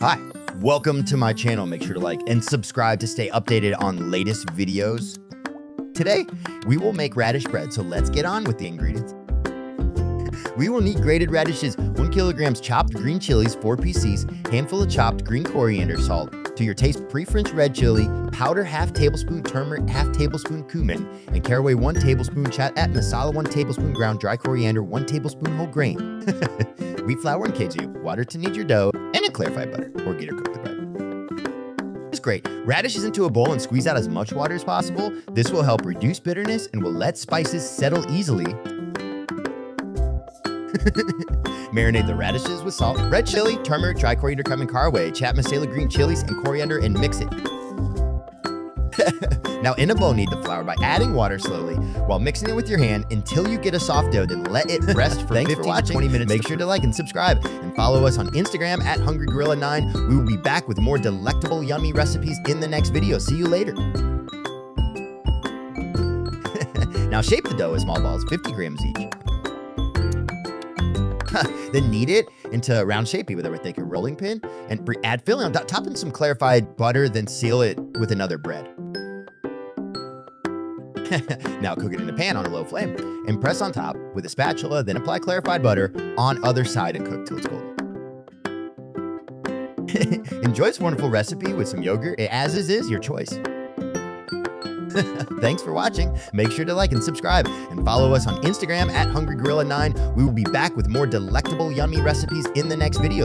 Hi, welcome to my channel. Make sure to like and subscribe to stay updated on latest videos. Today, we will make radish bread, so let's get on with the ingredients. We will need grated radishes, 1 kilogram chopped green chilies, 4 pieces, handful of chopped green coriander, salt. To your taste, pre-French red chili, powder half tablespoon turmeric, half tablespoon cumin, and caraway 1 tablespoon chat at masala, 1 tablespoon ground dry coriander, 1 tablespoon whole grain. Wheat flour and kaju, water to knead your dough, and a clarified butter, or get or cook the bread. It's great. Radishes into a bowl and squeeze out as much water as possible. This will help reduce bitterness and will let spices settle easily. Marinate the radishes with salt, red chili, turmeric, dry coriander, cumin, caraway, chat masala, green chilies, and coriander, and mix it. Now in a bowl, knead the flour by adding water slowly while mixing it with your hand until you get a soft dough, then let it rest for 15 to 20 minutes. Make sure to like and subscribe and follow us on Instagram at HungryGorilla9. We will be back with more delectable, yummy recipes in the next video. See you later. Now shape the dough as small balls, 50 grams each. Then knead it into a round shape, either with a rolling pin, and add filling on top, top in some clarified butter, then seal it with another bread. Now cook it in a pan on a low flame and press on top with a spatula, then apply clarified butter on other side and cook till it's golden. Enjoy this wonderful recipe with some yogurt, as is your choice. Thanks for watching. Make sure to like and subscribe and follow us on Instagram at HungryGorilla9. We will be back with more delectable, yummy recipes in the next video.